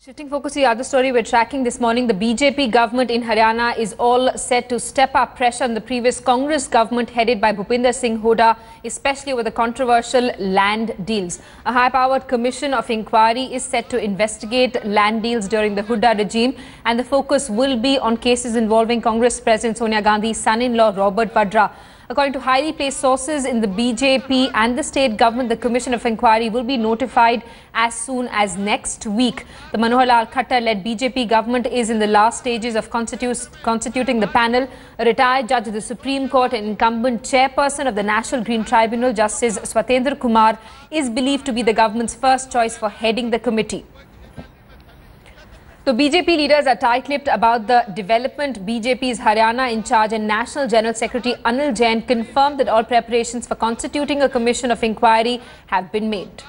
Shifting focus to the other story we're tracking this morning, the BJP government in Haryana is all set to step up pressure on the previous Congress government headed by Bhupinder Singh Hooda, especially over the controversial land deals. A high-powered commission of inquiry is set to investigate land deals during the Hooda regime, and the focus will be on cases involving Congress President Sonia Gandhi's son-in-law Robert Vadra. According to highly placed sources in the BJP and the state government, the Commission of Inquiry will be notified as soon as next week. The Manohar Lal Khattar-led BJP government is in the last stages of constituting the panel. A retired judge of the Supreme Court and incumbent chairperson of the National Green Tribunal, Justice Swatendra Kumar, is believed to be the government's first choice for heading the committee. So BJP leaders are tight-lipped about the development. BJP's Haryana in charge and National General Secretary Anil Jain confirmed that all preparations for constituting a commission of inquiry have been made.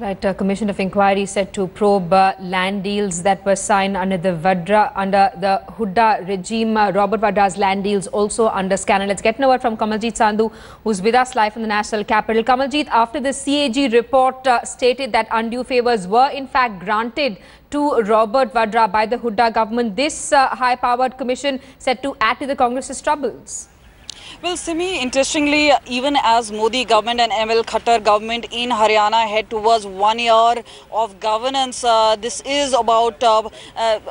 A commission of inquiry set to probe land deals that were signed under the Hooda regime. Robert Vadra's land deals also under scanner. Let's get an word from Kamaljeet Sandhu, who's with us live from the national capital. Kamaljeet, after the CAG report stated that undue favours were in fact granted to Robert Vadra by the Hooda government, this high-powered commission set to add to the Congress's troubles. Well, Simi, interestingly, even as Modi government and ML Khattar government in Haryana head towards 1 year of governance, this is about,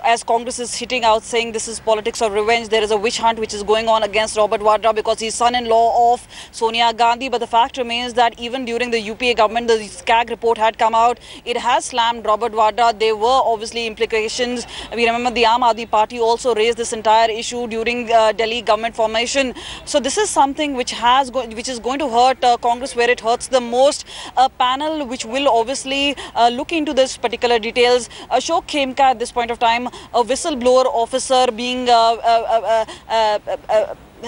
as Congress is hitting out saying this is politics of revenge, there is a witch hunt which is going on against Robert Vadra because he's son-in-law of Sonia Gandhi. But the fact remains that even during the UPA government, the SCAG report had come out. It has slammed Robert Vadra. There were obviously implications. We remember the Aam Aadmi Party also raised this entire issue during Delhi government formation. So this is something which is going to hurt Congress where it hurts the most. A panel which will obviously look into this particular details. Ashok Khemka at this point of time, a whistleblower officer being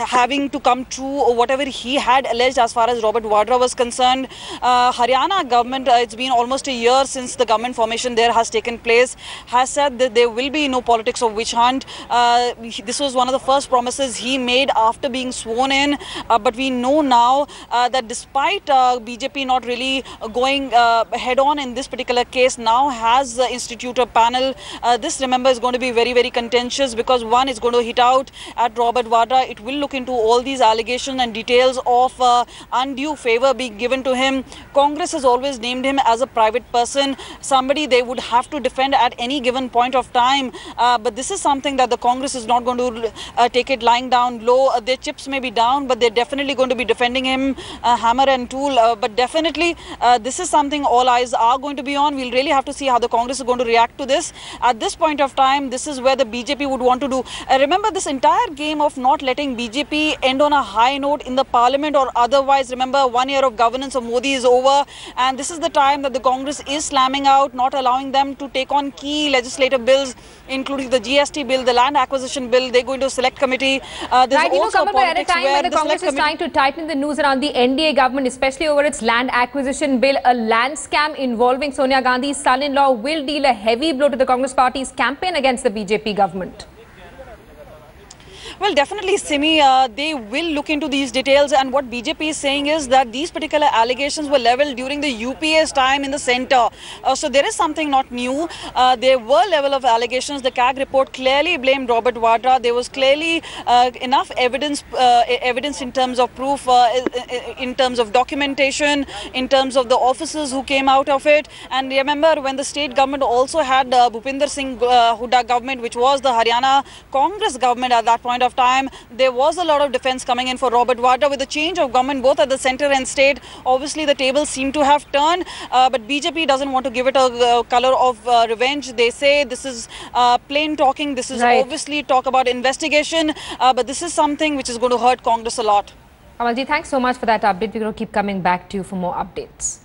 having to come true or whatever he had alleged as far as Robert Vadra was concerned. Haryana government, it's been almost a year since the government formation there has taken place, has said that there will be no politics of witch hunt. This was one of the first promises he made after being sworn in. But we know now that despite BJP not really going head on in this particular case, now has instituted a panel. This, remember, is going to be very, very contentious because one is going to hit out at Robert Vadra. It will look into all these allegations and details of undue favour being given to him. Congress has always named him as a private person, somebody they would have to defend at any given point of time. But this is something that the Congress is not going to take it lying down low. Their chips may be down, but they're definitely going to be defending him hammer and tool. But definitely this is something all eyes are going to be on. We'll really have to see how the Congress is going to react to this. At this point of time, this is where the BJP would want to do. Remember, this entire game of not letting BJP end on a high note in the parliament or otherwise. Remember, 1 year of governance of Modi is over, and this is the time that the Congress is slamming out, not allowing them to take on key legislative bills, including the GST bill, the land acquisition bill. They're going to select committee. Right, at a time when the Congress is trying to tighten the noose around the NDA government, especially over its land acquisition bill, a land scam involving Sonia Gandhi's son-in-law will deal a heavy blow to the Congress party's campaign against the BJP government. Well, definitely, Simi, they will look into these details, and what BJP is saying is that these particular allegations were leveled during the UPA's time in the centre. So there is something not new. There were level of allegations. The CAG report clearly blamed Robert Vadra. There was clearly enough evidence in terms of proof, in terms of documentation, in terms of the officers who came out of it. And remember, when the state government also had Bhupinder Singh Hooda government, which was the Haryana Congress government at that point of time, there was a lot of defense coming in for Robert Vadra. With the change of government both at the centre and state, obviously the tables seem to have turned, but BJP doesn't want to give it a colour of revenge. They say this is plain talking, this is obviously talk about investigation, but this is something which is going to hurt Congress a lot. Kamalji, thanks so much for that update. We're going to keep coming back to you for more updates.